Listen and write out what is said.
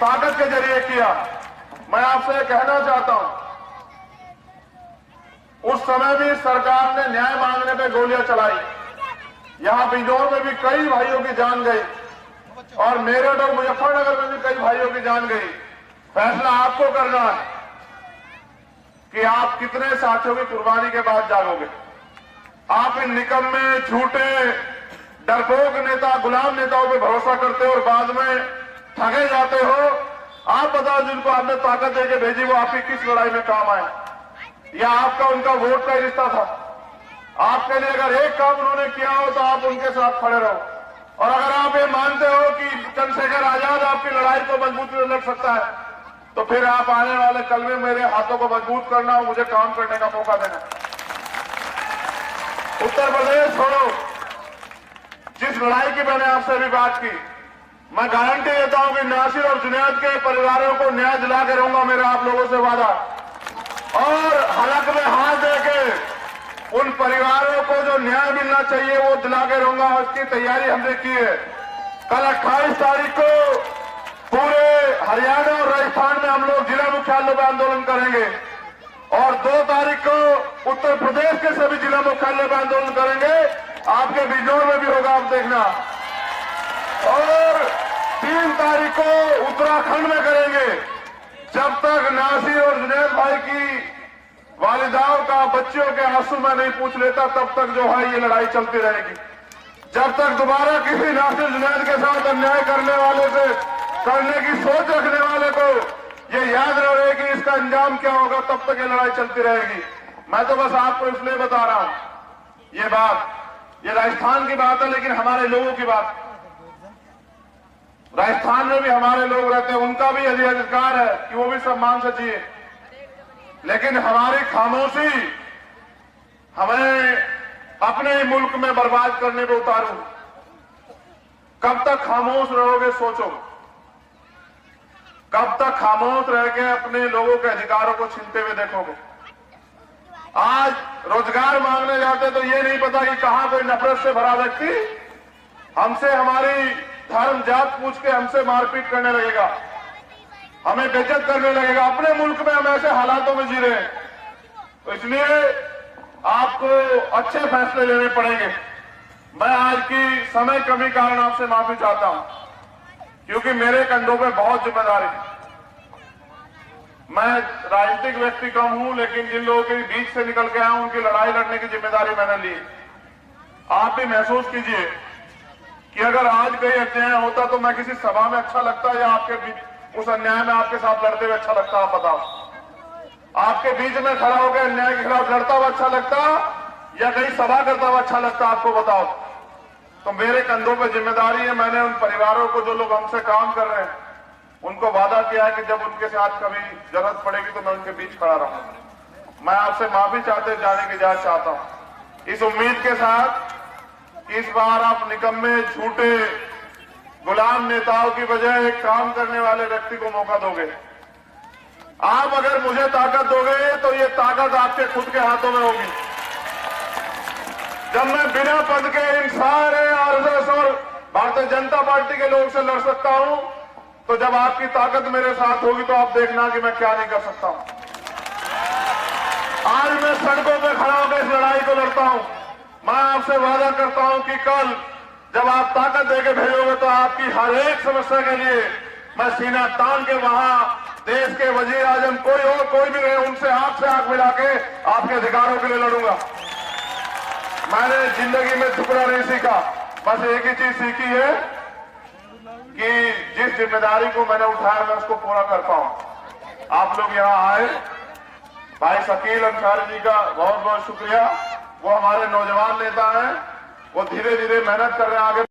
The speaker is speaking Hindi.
ताकत के जरिए किया। मैं आपसे कहना चाहता हूं, उस समय भी सरकार ने न्याय मांगने पे गोलियां चलाई। यहां बिजनौर में भी कई भाइयों की जान गई और मेरठ और मुजफ्फरनगर में भी कई भाइयों की जान गई। फैसला आपको करना है कि आप कितने साथियों की कुर्बानी के बाद जागोगे। आप इन निकम्मे, झूठे, डरपोक नेता, गुलाम नेताओं पे भरोसा करते हो और बाद में ठगे जाते हो। आप बताओ, जिनको आपने ताकत देके भेजी वो आपकी किस लड़ाई में काम आए? या आपका उनका वोट का ही रिश्ता था? आपके लिए अगर एक काम उन्होंने किया हो तो आप उनके साथ खड़े रहो। और अगर आप ये मानते हो कि चंद्रशेखर आजाद आपकी लड़ाई को मजबूती से लड़ सकता है, तो फिर आप आने वाले कल में मेरे हाथों को मजबूत करना और मुझे काम करने का मौका देना। उत्तर प्रदेश छोड़ो, जिस लड़ाई की मैंने आपसे अभी बात की, मैं गारंटी देता हूं कि नासिर और जुनैद के परिवारों को न्याय दिला के रहूंगा, मेरा आप लोगों से वादा। और हलक में हाथ देके उन परिवारों को जो न्याय मिलना चाहिए वो दिला के रहूंगा। उसकी तैयारी हमने की है। कल 28 तारीख को पूरे हरियाणा और राजस्थान में हम लोग जिला मुख्यालयों पर आंदोलन करेंगे और 2 तारीख को उत्तर प्रदेश के सभी जिला मुख्यालयों पर आंदोलन करेंगे। आपके बिजनौर में भी होगा, आप देखना। और 3 तारीख को उत्तराखंड में करेंगे। जब तक नासिर और जुनैद भाई की वालिदाओं का, बच्चियों के आंसू में नहीं पूछ लेता, तब तक जो है ये लड़ाई चलती रहेगी। जब तक दोबारा किसी नासिर जुनैद के साथ अन्याय करने वाले से करने की सोच रखने वाले को ये याद रहे कि इसका अंजाम क्या होगा, तब तक ये लड़ाई चलती रहेगी। मैं तो बस आपको इसलिए बता रहा हूं ये बात। ये राजस्थान की बात है, लेकिन हमारे लोगों की बात। राजस्थान में भी हमारे लोग रहते हैं, उनका भी अधिकार है कि वो भी सम्मान से जिए। लेकिन हमारी खामोशी हमें अपने ही मुल्क में बर्बाद करने पे उतारू। कब तक खामोश रहोगे सोचो। कब तक खामोश रह के अपने लोगों के अधिकारों को छीनते हुए देखोगे। आज रोजगार मांगने जाते तो ये नहीं पता कि कहां कोई नफरत से भरा व्यक्ति हमसे हमारी धर्म जात पूछ के हमसे मारपीट करने लगेगा, हमें बेइज्जत करने लगेगा। अपने मुल्क में हम ऐसे हालातों में जी रहे हैं, तो इसलिए आपको अच्छे फैसले लेने पड़ेंगे। मैं आज की समय कमी कारण आपसे माफी चाहता हूं, क्योंकि मेरे कंधों पे बहुत जिम्मेदारी है। मैं राजनीतिक व्यक्ति कम हूं, लेकिन जिन लोगों के बीच से निकल के आया हूं उनकी लड़ाई लड़ने की जिम्मेदारी मैंने ली। आप भी महसूस कीजिए कि अगर आज कोई अन्याय होता तो मैं किसी सभा में अच्छा लगता या आपके बीच उस अन्याय में आपके साथ लड़ते हुए अच्छा लगता? आप बताओ। आपके बीच में खड़ा होकर अन्याय के खिलाफ लड़ता हुआ अच्छा लगता या कहीं सभा करता हुआ अच्छा लगता? आपको बताओ। तो मेरे कंधों पर जिम्मेदारी है। मैंने उन परिवारों को, जो लोग हमसे काम कर रहे हैं, उनको वादा किया है कि जब उनके साथ कभी जरूरत पड़ेगी तो मैं उनके बीच खड़ा रहूंगा। मैं आपसे माफी चाहते जाने की इजाजत चाहता हूं, इस उम्मीद के साथ इस बार आप निकम्मे, झूठे, गुलाम नेताओं की बजाय एक काम करने वाले व्यक्ति को मौका दोगे। आप अगर मुझे ताकत दोगे तो ये ताकत आपके खुद के हाथों में होगी। जब मैं बिना पद के इन सारे आरएसएस और भारतीय जनता पार्टी के लोगों से लड़ सकता हूं, तो जब आपकी ताकत मेरे साथ होगी तो आप देखना कि मैं क्या नहीं कर सकता हूं। आज मैं सड़कों पे खड़ा होकर इस लड़ाई को लड़ता हूं। मैं आपसे वादा करता हूं कि कल जब आप ताकत देके भेजोगे तो आपकी हर एक समस्या के लिए मैं सीना तान के वहां देश के वजीर आजम कोई भी रहे, उनसे आंख से आंख मिला के आपके अधिकारों के लिए लड़ूंगा। मैंने जिंदगी में झुकना नहीं सीखा, बस एक ही चीज सीखी है कि जिस जिम्मेदारी को मैंने उठाया मैं उसको पूरा कर पाऊं। आप लोग यहां आए, भाई शकील अंसारी जी का बहुत बहुत शुक्रिया। वो हमारे नौजवान नेता हैं, वो धीरे धीरे मेहनत कर रहे हैं आगे।